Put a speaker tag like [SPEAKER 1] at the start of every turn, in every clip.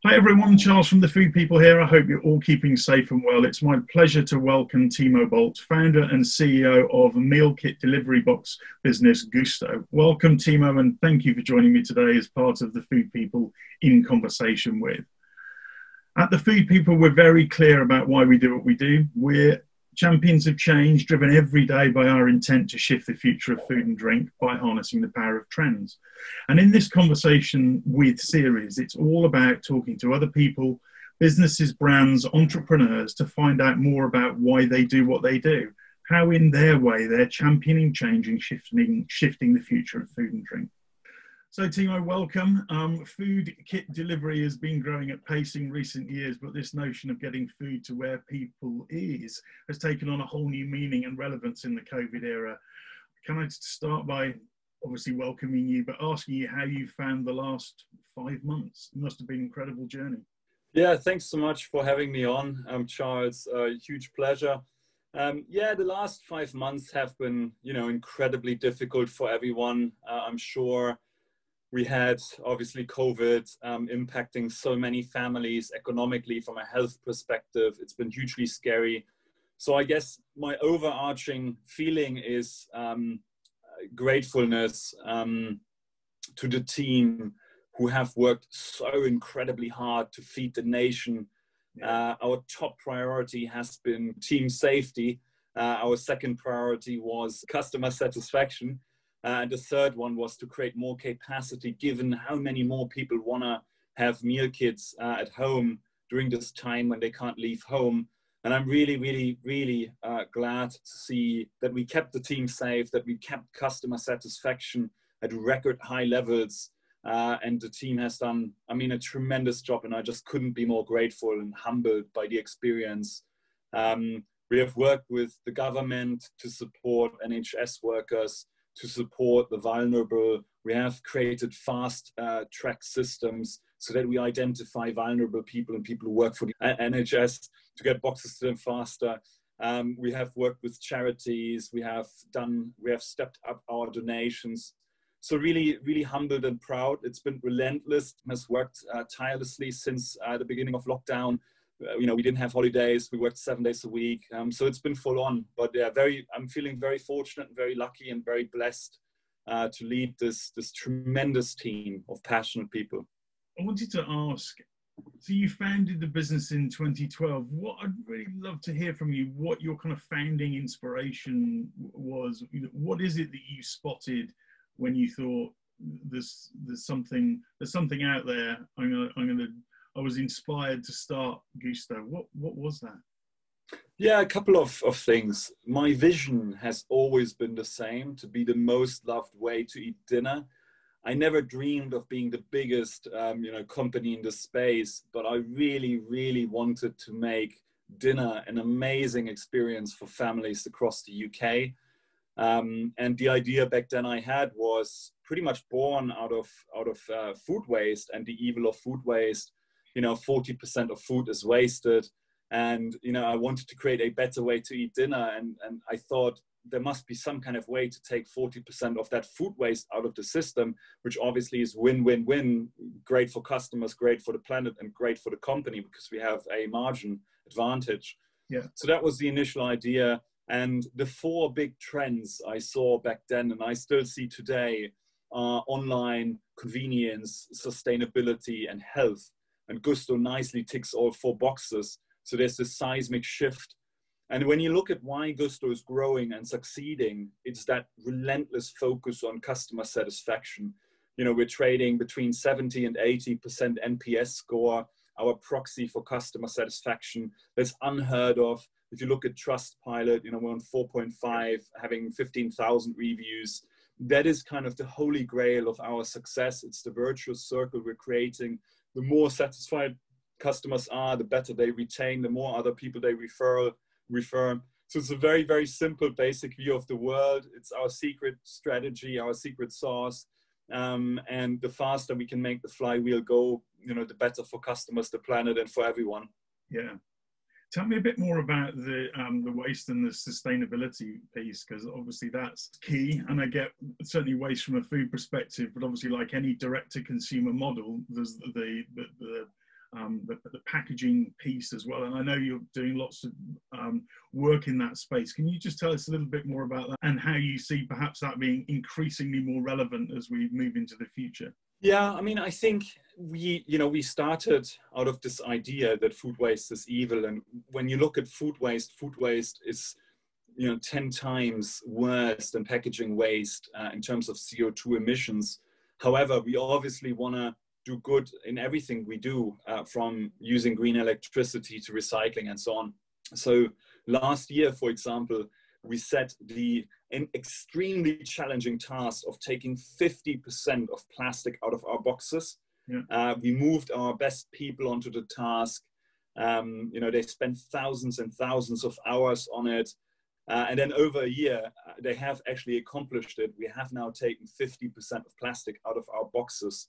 [SPEAKER 1] Hi everyone, Charles from The Food People here. I hope you're all keeping safe and well. It's my pleasure to welcome Timo Boldt, founder and CEO of meal kit delivery box business Gousto. Welcome Timo, and thank you for joining me today as part of The Food People in Conversation With. At The Food People, we're very clear about why we do what we do. We're champions of change, driven every day by our intent to shift the future of food and drink by harnessing the power of trends. And in this Conversation With series, it's all about talking to other people, businesses, brands, entrepreneurs, to find out more about why they do what they do, how in their way they're championing change and shifting the future of food and drink. So Timo, welcome. Food kit delivery has been growing at pace in recent years, but this notion of getting food to where people has taken on a whole new meaning and relevance in the COVID era. Can I start by obviously welcoming you, but asking you how you found the last 5 months? It must have been an incredible journey.
[SPEAKER 2] Yeah, thanks so much for having me on, Charles. Huge pleasure. Yeah, the last 5 months have been, incredibly difficult for everyone. I'm sure. We had obviously COVID impacting so many families economically from a health perspective. It's been hugely scary. So I guess my overarching feeling is gratefulness to the team who have worked so incredibly hard to feed the nation. Our top priority has been team safety. Our second priority was customer satisfaction. And the third one was to create more capacity, given how many more people want to have meal kits at home during this time when they can't leave home. And I'm really, really, really glad to see that we kept the team safe, that we kept customer satisfaction at record high levels. And the team has done, a tremendous job. And I just couldn't be more grateful and humbled by the experience. We have worked with the government to support NHS workers, to support the vulnerable. We have created fast track systems so that we identify vulnerable people and people who work for the NHS to get boxes to them faster. We have worked with charities. We have stepped up our donations. So really, really humbled and proud. It's been relentless. Has worked tirelessly since the beginning of lockdown. We didn't have holidays. We worked 7 days a week. So it's been full on, but yeah, I'm feeling very fortunate and very lucky and very blessed to lead this tremendous team of passionate people.
[SPEAKER 1] I wanted to ask, so you founded the business in 2012. What I'd really love to hear from you, what your kind of founding inspiration was. What is it that you spotted when you thought there's something out there? I was inspired to start Gousto. What was that?
[SPEAKER 2] Yeah, a couple of things. My vision has always been the same, to be the most loved way to eat dinner. I never dreamed of being the biggest company in the space, but I really, really wanted to make dinner an amazing experience for families across the UK. And the idea back then I had was pretty much born out of food waste and the evil of food waste. 40% of food is wasted. And, I wanted to create a better way to eat dinner. And I thought there must be some kind of way to take 40% of that food waste out of the system, which obviously is win-win-win, great for customers, great for the planet, and great for the company because we have a margin advantage.
[SPEAKER 1] Yeah.
[SPEAKER 2] So that was the initial idea. And the 4 big trends I saw back then, and I still see today, are online, convenience, sustainability, and health. And Gousto nicely ticks all 4 boxes. So there's this seismic shift. And when you look at why Gousto is growing and succeeding, it's that relentless focus on customer satisfaction. We're trading between 70 and 80% NPS score, our proxy for customer satisfaction. That's unheard of. If you look at Trustpilot, we're on 4.5, having 15,000 reviews. That is kind of the holy grail of our success. It's the virtuous circle we're creating. The more satisfied customers are, the better they retain, the more other people they refer. So it's a very, very simple, basic view of the world. It's our secret strategy, our secret sauce. And the faster we can make the flywheel go, the better for customers, the planet, and for everyone.
[SPEAKER 1] Yeah. Tell me a bit more about the waste and the sustainability piece, because obviously that's key. And I get certainly waste from a food perspective, but obviously, like any direct-to-consumer model, there's the the packaging piece as well. And I know you're doing lots of work in that space. Can you just tell us a little bit more about that and how you see perhaps that being increasingly more relevant as we move into the future?
[SPEAKER 2] Yeah, I mean, I think we started out of this idea that food waste is evil. And when you look at food waste is 10 times worse than packaging waste in terms of CO2 emissions. However, we obviously want to do good in everything we do, from using green electricity to recycling and so on. So last year, for example, we set the extremely challenging task of taking 50% of plastic out of our boxes. Yeah. We moved our best people onto the task. They spent thousands and thousands of hours on it. And then over a year, they have actually accomplished it. We have now taken 50% of plastic out of our boxes.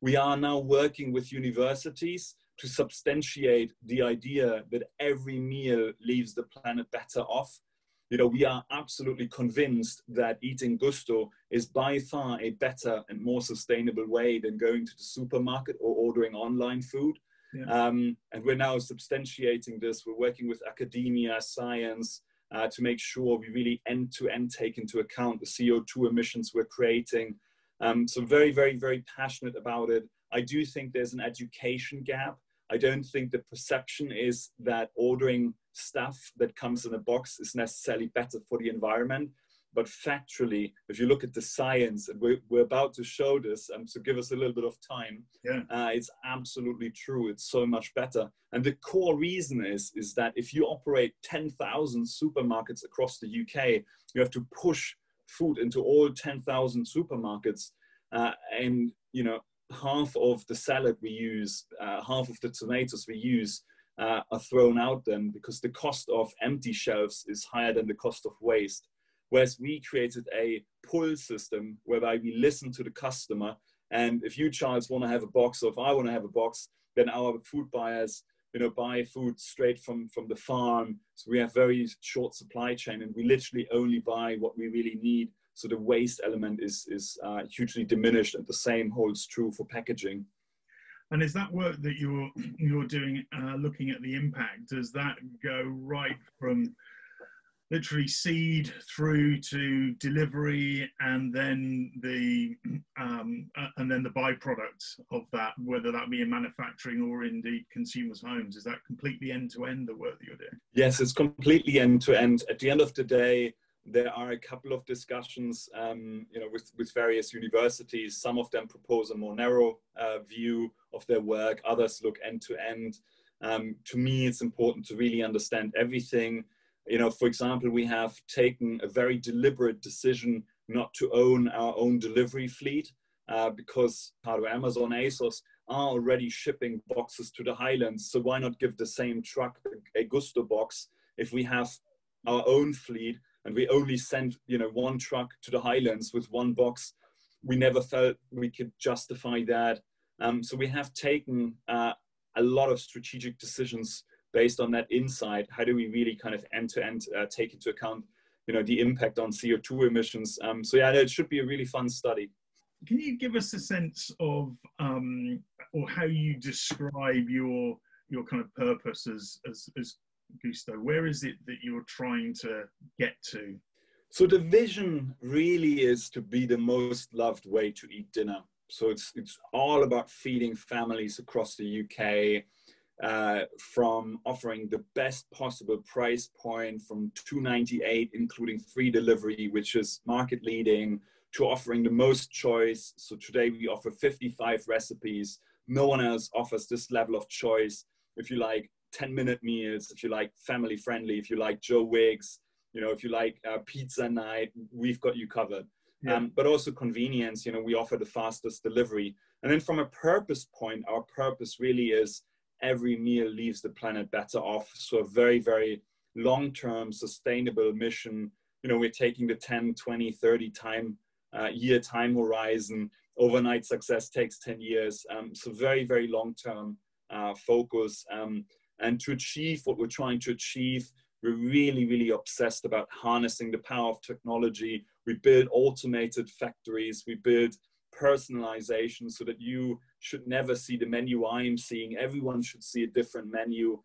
[SPEAKER 2] We are now working with universities to substantiate the idea that every meal leaves the planet better off. We are absolutely convinced that eating Gousto is by far a better and more sustainable way than going to the supermarket or ordering online food. Yeah. And we're now substantiating this. We're working with academia, science, to make sure we really end-to-end take into account the CO2 emissions we're creating. So very, very, very passionate about it. I do think there's an education gap. I don't think the perception is that ordering stuff that comes in a box is necessarily better for the environment. But factually, if you look at the science, and we're about to show this, so give us a little bit of time. Yeah. It's absolutely true. It's so much better. And the core reason is that if you operate 10,000 supermarkets across the UK, you have to push food into all 10,000 supermarkets. And, half of the salad we use, half of the tomatoes we use are thrown out then because the cost of empty shelves is higher than the cost of waste. Whereas we created a pull system whereby we listen to the customer. And if you, Charles, want to have a box, or if I want to have a box, then our food buyers, buy food straight from the farm. So we have very short supply chain, and we literally only buy what we really need. So the waste element is hugely diminished, and the same holds true for packaging.
[SPEAKER 1] And is that work that you're doing, looking at the impact, does that go right from literally seed through to delivery, and then the byproduct of that, whether that be in manufacturing or indeed consumers' homes? Is that completely end-to-end, the work that you're doing?
[SPEAKER 2] Yes, it's completely end-to-end. At the end of the day, there are a couple of discussions, with various universities. Some of them propose a more narrow view of their work. Others look end-to-end. To me, it's important to really understand everything. For example, we have taken a very deliberate decision not to own our own delivery fleet because Amazon, ASOS are already shipping boxes to the Highlands. So why not give the same truck a Gousto box if we have our own fleet and we only send one truck to the Highlands with one box? We never felt we could justify that. So we have taken a lot of strategic decisions based on that insight. How do we really kind of end-to-end take into account, the impact on CO2 emissions? So yeah, it should be a really fun study.
[SPEAKER 1] Can you give us a sense of, or how you describe your kind of purpose as Gousto? Where is it that you're trying to get to?
[SPEAKER 2] So the vision really is to be the most loved way to eat dinner. So it's all about feeding families across the UK, from offering the best possible price point from £2.98, including free delivery, which is market leading, to offering the most choice. So today we offer 55 recipes. No one else offers this level of choice. If you like 10-minute meals, if you like family friendly, if you like Joe Wiggs, if you like pizza night, we've got you covered. Yeah. But also convenience, we offer the fastest delivery. And then from a purpose point, our purpose really is every meal leaves the planet better off. So a very, very long-term sustainable mission. We're taking the 10, 20, 30 year time horizon. Overnight success takes 10 years. So very, very long-term focus. And to achieve what we're trying to achieve, we're really, really obsessed about harnessing the power of technology. We build automated factories. We build personalization, so that you should never see the menu I'm seeing. Everyone should see a different menu.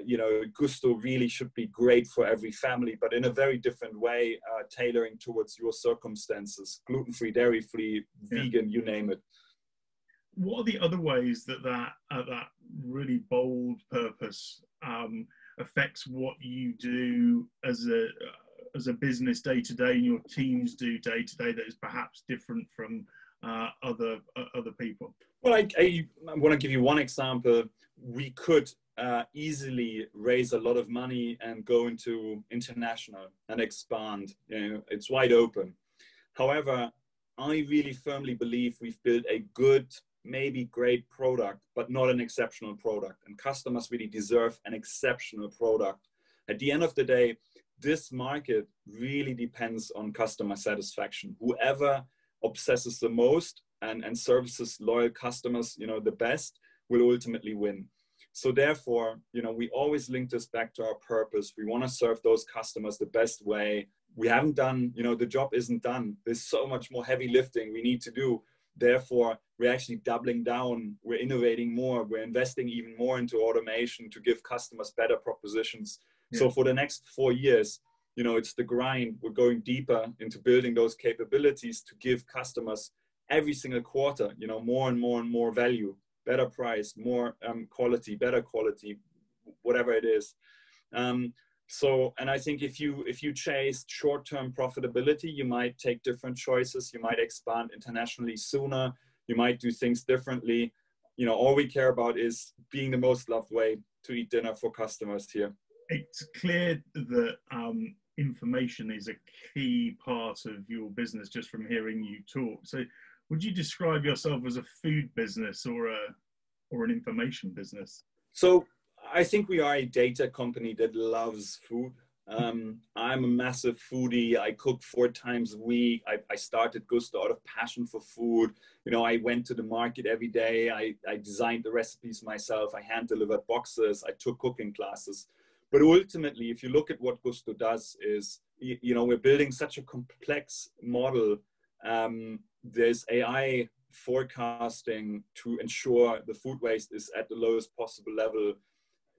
[SPEAKER 2] You know, Gousto really should be great for every family, but in a very different way, tailoring towards your circumstances, gluten-free, dairy-free, vegan, you name it.
[SPEAKER 1] What are the other ways that that really bold purpose affects what you do as a business day to day, and your teams do day to day, that is perhaps different from other people?
[SPEAKER 2] Well, I want to give you one example. We could easily raise a lot of money and go into international and expand. You know, it's wide open. However, I really firmly believe we've built a good, maybe great product, but not an exceptional product. And customers really deserve an exceptional product. At the end of the day, this market really depends on customer satisfaction. Whoever obsesses the most and services loyal customers, you know, the best, will ultimately win. So therefore, you know, we always link this back to our purpose. We want to serve those customers the best way. We haven't done, you know, the job isn't done. There's so much more heavy lifting we need to do. Therefore, we're actually doubling down. We're innovating more. We're investing even more into automation to give customers better propositions. Yeah. So for the next 4 years, you know, it's the grind. We're going deeper into building those capabilities to give customers every single quarter, you know, more and more and more value, better price, more quality, better quality, whatever it is. So, and I think if you chase short-term profitability, you might take different choices. You might expand internationally sooner. You might do things differently. You know, all we care about is being the most loved way to eat dinner for customers here.
[SPEAKER 1] It's clear that information is a key part of your business, just from hearing you talk. So would you describe yourself as a food business or an information business? So
[SPEAKER 2] I think we are a data company that loves food. I'm a massive foodie. I cook 4 times a week. I started Gousto out of passion for food. You know, I went to the market every day. I designed the recipes myself. I hand delivered boxes. I took cooking classes. But ultimately, if you look at what Gousto does is, you know, we're building such a complex model. There's AI forecasting to ensure the food waste is at the lowest possible level.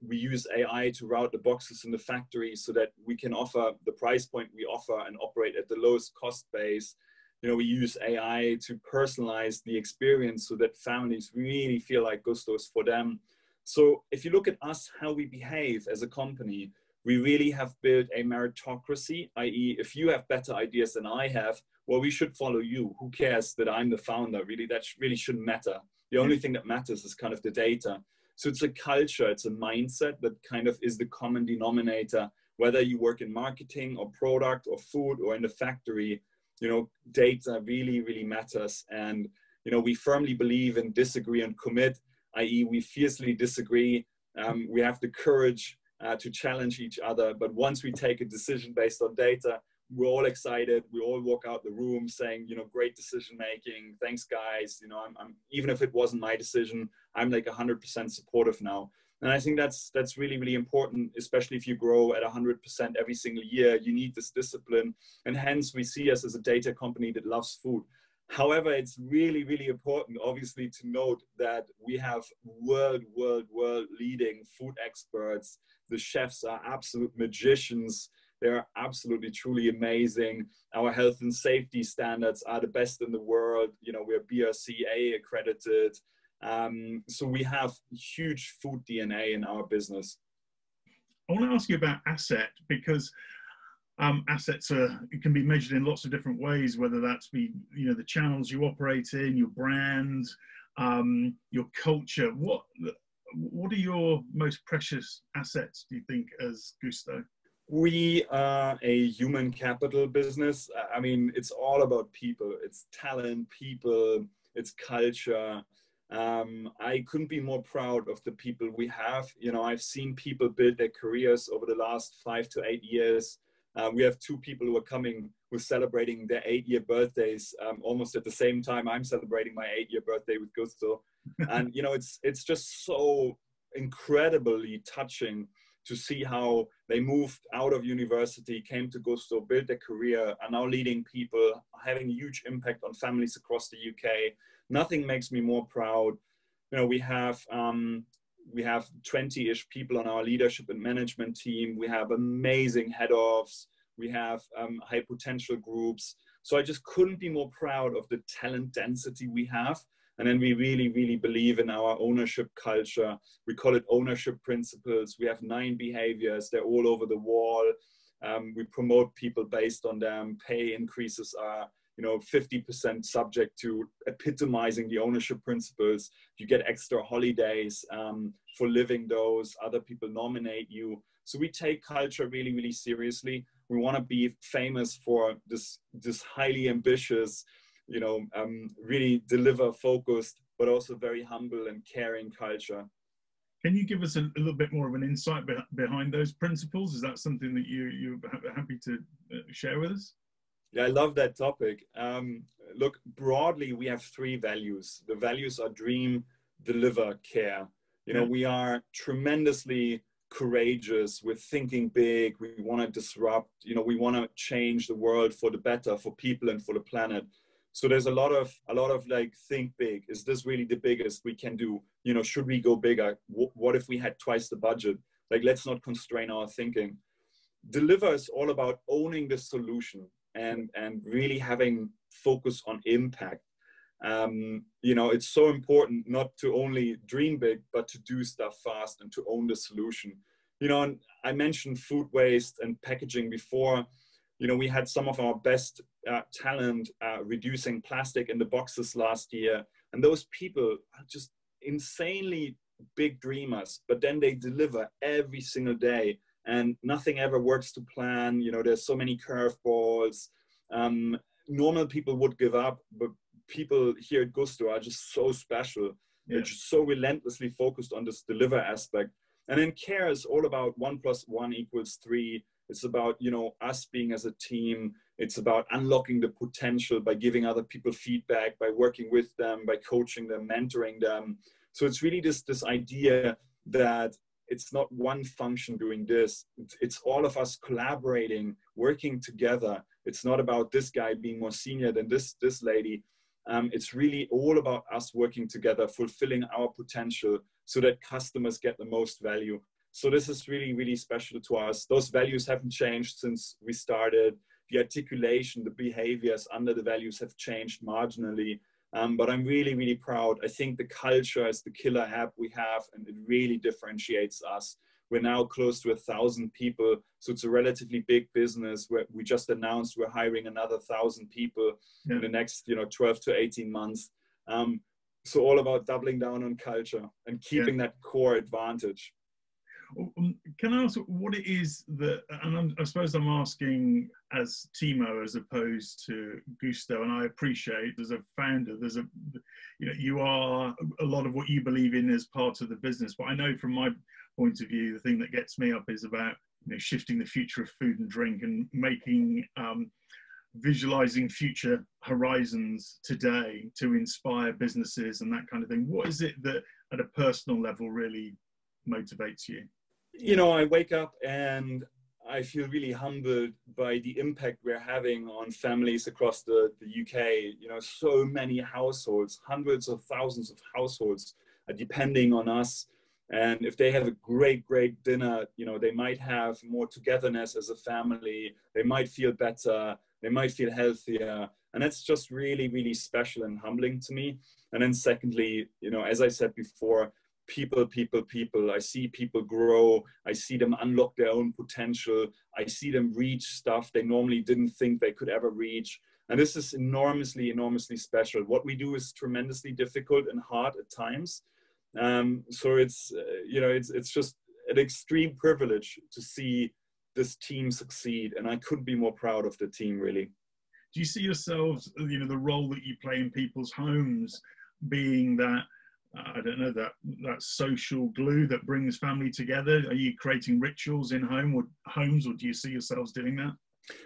[SPEAKER 2] We use AI to route the boxes in the factory so that we can offer the price point we offer and operate at the lowest cost base. You know, we use AI to personalize the experience so that families really feel like Gousto is for them. So if you look at us, how we behave as a company, we really have built a meritocracy, i.e. if you have better ideas than I have, well, we should follow you. Who cares that I'm the founder? Really, that really shouldn't matter. The only thing that matters is kind of the data. So it's a culture, it's a mindset that kind of is the common denominator, whether you work in marketing or product or food or in the factory. You know, data really, really matters. And, you know, we firmly believe in disagree and commit, i.e. we fiercely disagree. We have the courage to challenge each other. But once we take a decision based on data, we're all excited. We all walk out the room saying, you know, great decision making. Thanks, guys. You know, I'm even if it wasn't my decision, I'm like 100% supportive now. And I think that's really, really important, especially if you grow at 100% every single year. You need this discipline. And hence we see us as a data company that loves food. However, it's really, really important, obviously, to note that we have world leading food experts. The chefs are absolute magicians. They're absolutely, truly amazing. Our health and safety standards are the best in the world. You know, we're BRCA accredited. So we have huge food DNA in our business.
[SPEAKER 1] I want to ask you about asset, because assets can be measured in lots of different ways, whether that's you know, the channels you operate in, your brand, your culture. What are your most precious assets, do you think, as Gousto?
[SPEAKER 2] We are a human capital business. I mean, it's all about people. It's talent, people, it's culture. I couldn't be more proud of the people we have. You know, I've seen people build their careers over the last 5 to 8 years. We have 2 people who are celebrating their 8-year birthdays almost at the same time I'm celebrating my 8-year birthday with Gousto. And, you know, it's just so incredibly touching to see how they moved out of university, came to Gousto, built their career, are now leading people, having a huge impact on families across the UK. Nothing makes me more proud. You know, we have 20-ish people on our leadership and management team. We have amazing head-offs. We have high potential groups. So I just couldn't be more proud of the talent density we have. And then we really, really believe in our ownership culture. We call it ownership principles. We have 9 behaviors. They're all over the wall. We promote people based on them. Pay increases are, 50% subject to epitomizing the ownership principles. You get extra holidays for living those. Other people nominate you. So we take culture really, really seriously. We want to be famous for this highly ambitious, really deliver focused, but also very humble and caring culture.
[SPEAKER 1] Can you give us a little bit more of an insight behind those principles? Is that something that you're happy to share with us?
[SPEAKER 2] Yeah, I love that topic. Look, broadly, we have 3 values. The values are dream, deliver, care. We are tremendously courageous. We're thinking big. We want to disrupt. We want to change the world for the better, for people and for the planet. So there's a lot of like, think big. Is this really the biggest we can do? Should we go bigger? What if we had twice the budget? Like, let's not constrain our thinking. Deliver is all about owning the solution and really having focus on impact. It's so important not to only dream big, but to do stuff fast and to own the solution. And I mentioned food waste and packaging before. We had some of our best talent reducing plastic in the boxes last year. And those people are just insanely big dreamers, but then they deliver every single day and nothing ever works to plan. There's so many curveballs. Normal people would give up, but people here at Gousto are just so special. Yeah. They're just so relentlessly focused on this deliver aspect. And then care is all about 1 + 1 = 3. It's about, us being as a team. It's about unlocking the potential by giving other people feedback, by working with them, by coaching them, mentoring them. So it's really this idea that it's not one function doing this. It's all of us collaborating, working together. It's not about this guy being more senior than this lady. It's really all about us working together, fulfilling our potential so that customers get the most value. So this is really, really special to us. Those values haven't changed since we started. The articulation, the behaviors under the values have changed marginally. But I'm really, really proud. I think the culture is the killer app we have, and it really differentiates us. We're now close to 1,000 people. So it's a relatively big business where we just announced we're hiring another 1,000 people in the next 12 to 18 months. So all about doubling down on culture and keeping that core advantage.
[SPEAKER 1] Can I ask what it is that, and I suppose I'm asking as Timo as opposed to Gousto, and I appreciate as a founder, you are a lot of what you believe in as part of the business, but I know from my point of view, the thing that gets me up is about shifting the future of food and drink and making, visualizing future horizons today to inspire businesses and that kind of thing. What is it that at a personal level really motivates you?
[SPEAKER 2] I wake up and I feel really humbled by the impact we're having on families across the UK. So many households, hundreds of thousands of households are depending on us. And if they have a great, great dinner, they might have more togetherness as a family. They might feel better. They might feel healthier. And that's just really, really special and humbling to me. And then secondly, as I said before, people. I see people grow. I see them unlock their own potential. I see them reach stuff they normally didn't think they could ever reach. And this is enormously, enormously special. What we do is tremendously difficult and hard at times. So it's just an extreme privilege to see this team succeed. And I couldn't be more proud of the team, really.
[SPEAKER 1] Do you see yourselves, the role that you play in people's homes being that, I don't know, that social glue that brings family together? Are you creating rituals in homes, or do you see yourselves doing that?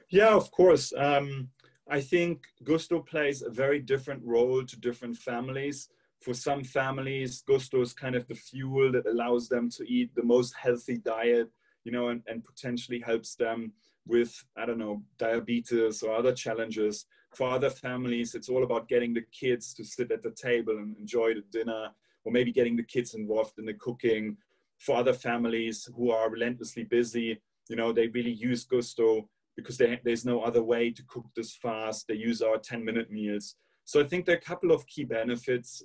[SPEAKER 2] Yeah, of course. I think Gousto plays a very different role to different families. For some families, Gousto is kind of the fuel that allows them to eat the most healthy diet. and potentially helps them with, I don't know, diabetes or other challenges. For other families, it's all about getting the kids to sit at the table and enjoy the dinner, or maybe getting the kids involved in the cooking. For other families who are relentlessly busy, they really use Gousto because there's no other way to cook this fast. They use our 10-minute meals. So I think there are a couple of key benefits.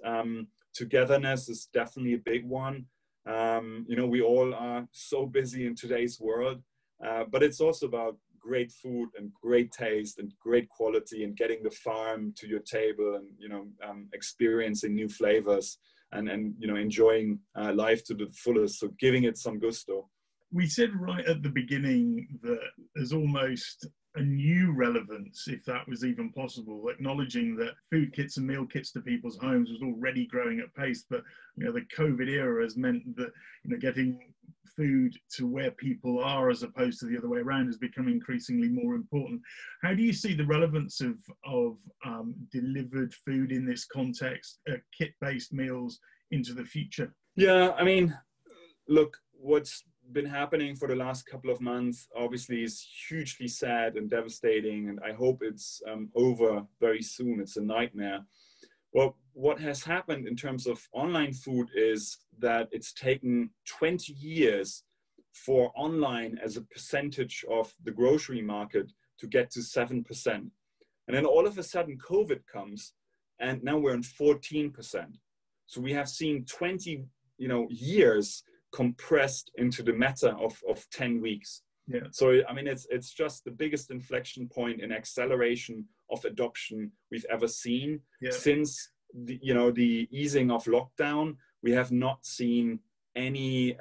[SPEAKER 2] Togetherness is definitely a big one. We all are so busy in today's world, but it's also about great food and great taste and great quality, and getting the farm to your table, and experiencing new flavors, and enjoying life to the fullest. So giving it some gusto.
[SPEAKER 1] We said right at the beginning that there's almost a new relevance, if that was even possible, acknowledging that food kits and meal kits to people's homes was already growing at pace, but the COVID era has meant that getting food to where people are as opposed to the other way around has become increasingly more important. How do you see the relevance of delivered food in this context, kit-based meals into the future?
[SPEAKER 2] Yeah, I mean, look, what's been happening for the last couple of months obviously is hugely sad and devastating, and I hope it's over very soon. It's a nightmare. Well, what has happened in terms of online food is that it's taken 20 years for online as a percentage of the grocery market to get to 7%. And then all of a sudden COVID comes, and now we're on 14%. So we have seen 20 years compressed into the matter of 10 weeks.
[SPEAKER 1] Yeah.
[SPEAKER 2] So, I mean, it's just the biggest inflection point in acceleration of adoption we've ever seen.
[SPEAKER 1] Yeah.
[SPEAKER 2] Since the easing of lockdown. We have not seen any,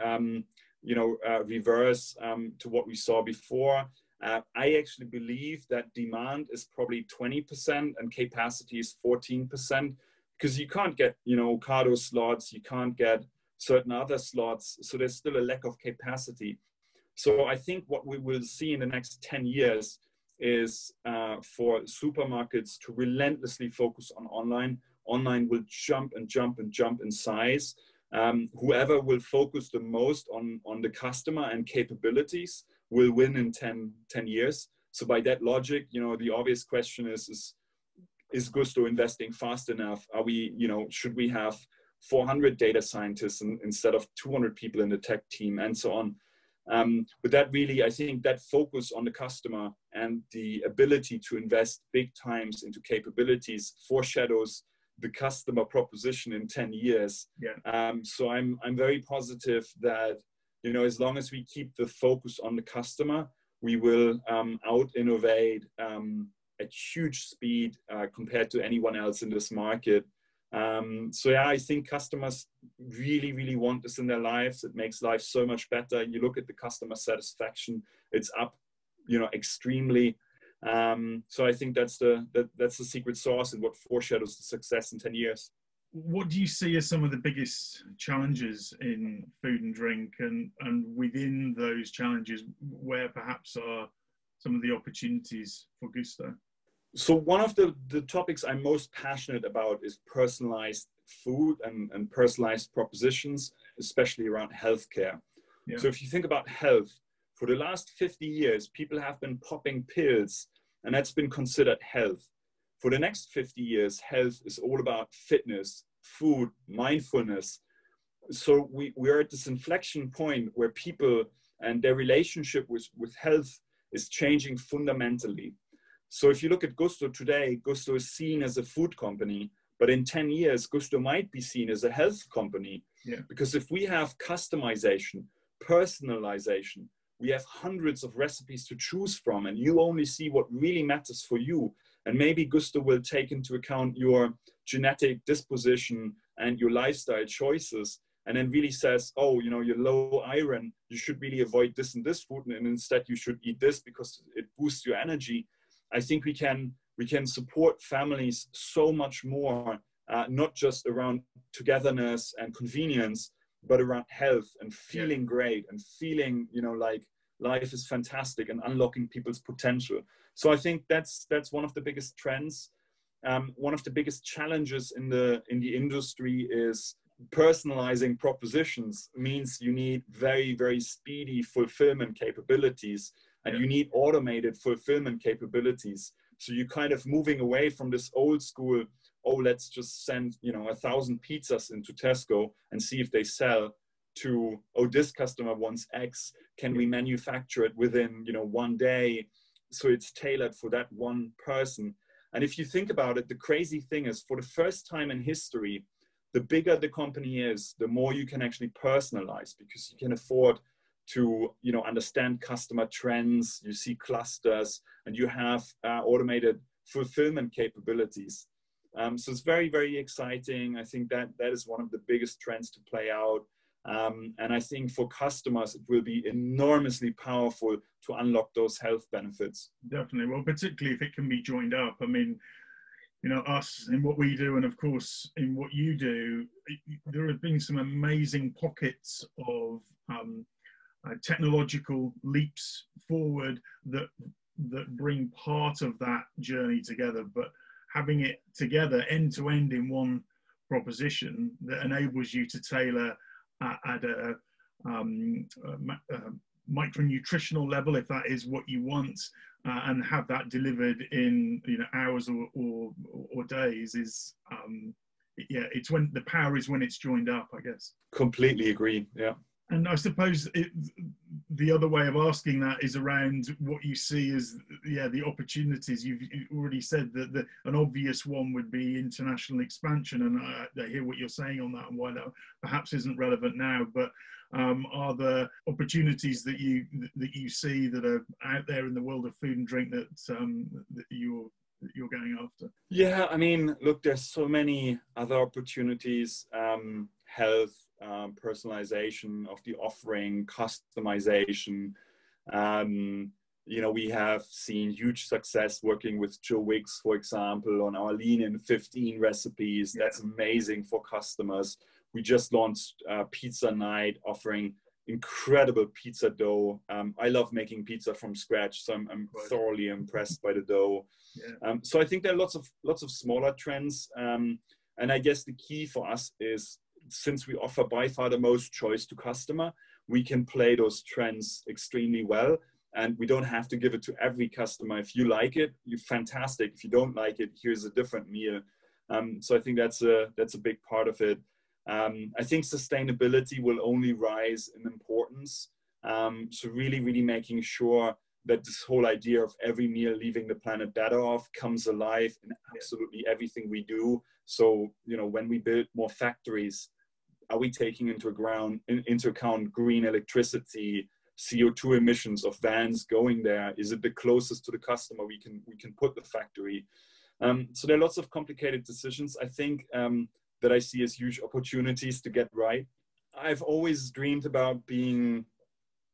[SPEAKER 2] reverse to what we saw before. I actually believe that demand is probably 20% and capacity is 14%, because you can't get, Ocado slots, you can't get certain other slots. So there's still a lack of capacity. So I think what we will see in the next 10 years is for supermarkets to relentlessly focus on online. Online will jump and jump and jump in size. Whoever will focus the most on the customer and capabilities will win in 10 years. So by that logic, the obvious question is Gousto investing fast enough? Are we, should we have 400 data scientists instead of 200 people in the tech team, and so on? But that really, I think that focus on the customer and the ability to invest big times into capabilities foreshadows the customer proposition in 10 years.
[SPEAKER 1] Yeah.
[SPEAKER 2] So I'm very positive that, as long as we keep the focus on the customer, we will out-innovate at huge speed compared to anyone else in this market. So yeah, I think customers really, really want this in their lives. It makes life so much better. You look at the customer satisfaction, it's up, extremely. So I think that's the secret sauce and what foreshadows the success in 10 years.
[SPEAKER 1] What do you see as some of the biggest challenges in food and drink, and within those challenges, where perhaps are some of the opportunities for Gousto?
[SPEAKER 2] So one of the topics I'm most passionate about is personalized food and personalized propositions, especially around healthcare.
[SPEAKER 1] Yeah.
[SPEAKER 2] So if you think about health, for the last 50 years, people have been popping pills, and that's been considered health. For the next 50 years, health is all about fitness, food, mindfulness. So we're at this inflection point where people and their relationship with health is changing fundamentally. So if you look at Gousto today, Gousto is seen as a food company, but in 10 years, Gousto might be seen as a health company.
[SPEAKER 1] Yeah.
[SPEAKER 2] Because if we have customization, personalization, we have hundreds of recipes to choose from, and you only see what really matters for you. And maybe Gousto will take into account your genetic disposition and your lifestyle choices, and then really says, oh, you're low iron, you should really avoid this and this food, and instead you should eat this because it boosts your energy. I think we can support families so much more, not just around togetherness and convenience, but around health and feeling great and feeling, like life is fantastic and unlocking people's potential. So I think that's one of the biggest trends. One of the biggest challenges in the industry is personalizing propositions means you need very, very speedy fulfillment capabilities, and you need automated fulfillment capabilities. So you're kind of moving away from this old school, oh, let's just send, 1,000 pizzas into Tesco and see if they sell, to, oh, this customer wants X. Can we manufacture it within, 1 day? So it's tailored for that one person. And if you think about it, the crazy thing is, for the first time in history, the bigger the company is, the more you can actually personalize, because you can afford to, understand customer trends. You see clusters, and you have automated fulfillment capabilities. So it's very, very exciting. I think that is one of the biggest trends to play out. And I think for customers, it will be enormously powerful to unlock those health benefits.
[SPEAKER 1] Definitely. Well, particularly if it can be joined up. I mean, us in what we do, and of course in what you do, there have been some amazing pockets of technological leaps forward that bring part of that journey together, but having it together end to end in one proposition that enables you to tailor at a micronutritional level, if that is what you want, and have that delivered in hours or days, is it's when the power is when it's joined up, I guess.
[SPEAKER 2] Completely agree. Yeah.
[SPEAKER 1] And I suppose the other way of asking that is around what you see as the opportunities. You've already said that an obvious one would be international expansion, and I hear what you're saying on that and why that perhaps isn't relevant now. But are there opportunities that you see that are out there in the world of food and drink that you're going after?
[SPEAKER 2] Yeah, I mean, look, there's so many other opportunities. Health, personalization of the offering, customization. We have seen huge success working with Joe Wicks, for example, on our Lean in 15 recipes. That's amazing for customers. We just launched Pizza Night, offering incredible pizza dough. I love making pizza from scratch, so I'm thoroughly impressed by the dough. So I think there are lots of smaller trends. And I guess the key for us is, since we offer by far the most choice to customer, we can play those trends extremely well, and we don't have to give it to every customer. If you like it, you're fantastic. If you don't like it, here's a different meal. So I think that's a big part of it. I think sustainability will only rise in importance. So really, really making sure that this whole idea of every meal leaving the planet better off comes alive in absolutely everything we do. So, when we build more factories, are we taking into account green electricity, CO2 emissions of vans going there? Is it the closest to the customer we can put the factory? So there are lots of complicated decisions, I think, that I see as huge opportunities to get right. I've always dreamed about being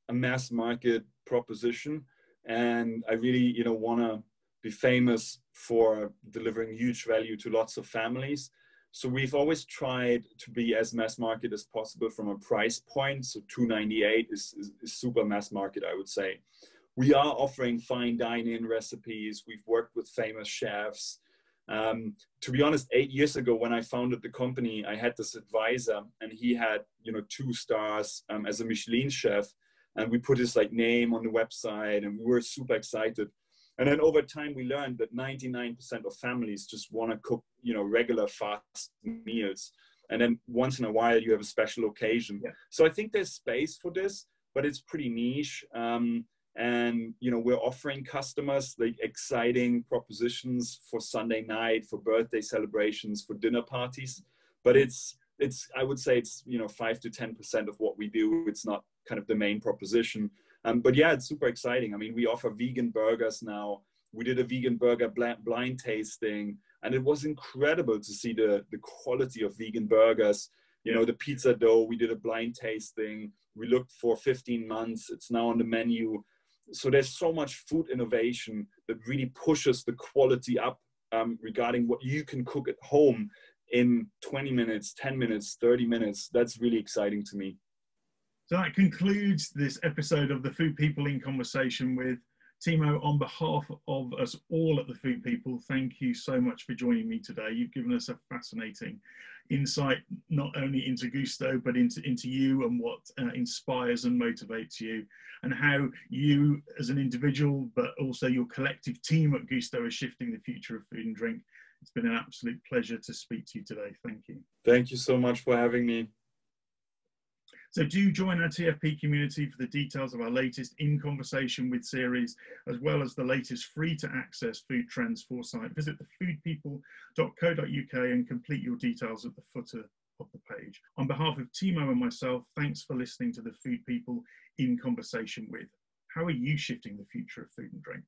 [SPEAKER 2] a mass market proposition, and I really, want to be famous for delivering huge value to lots of families. So we've always tried to be as mass market as possible from a price point. So $2.98 is super mass market, I would say. We are offering fine dine-in recipes. We've worked with famous chefs. To be honest, 8 years ago when I founded the company, I had this advisor, and he had 2 stars as a Michelin chef, and we put his name on the website, and we were super excited. And then over time, we learned that 99% of families just want to cook, regular fast meals. And then once in a while, you have a special occasion. Yeah. So I think there's space for this, but it's pretty niche. And, we're offering customers exciting propositions for Sunday night, for birthday celebrations, for dinner parties. But I would say it's, 5 to 10% of what we do. It's not kind of the main proposition. But yeah, it's super exciting. I mean, we offer vegan burgers now. We did a vegan burger blind tasting, and it was incredible to see the quality of vegan burgers. The pizza dough, we did a blind tasting. We looked for 15 months. It's now on the menu. So there's so much food innovation that really pushes the quality up regarding what you can cook at home in 20 minutes, 10 minutes, 30 minutes. That's really exciting to me.
[SPEAKER 1] So that concludes this episode of The Food People in Conversation with Timo, on behalf of us all at the Food People, thank you so much for joining me today. You've given us a fascinating insight, not only into Gousto, but into you and what inspires and motivates you, and how you as an individual, but also your collective team at Gousto are shifting the future of food and drink. It's been an absolute pleasure to speak to you today. Thank you.
[SPEAKER 2] Thank you so much for having me.
[SPEAKER 1] So do join our TFP community for the details of our latest In Conversation With series, as well as the latest free-to-access food trends foresight. Visit thefoodpeople.co.uk and complete your details at the footer of the page. On behalf of Timo and myself, thanks for listening to the Food People In Conversation With. How are you shifting the future of food and drink?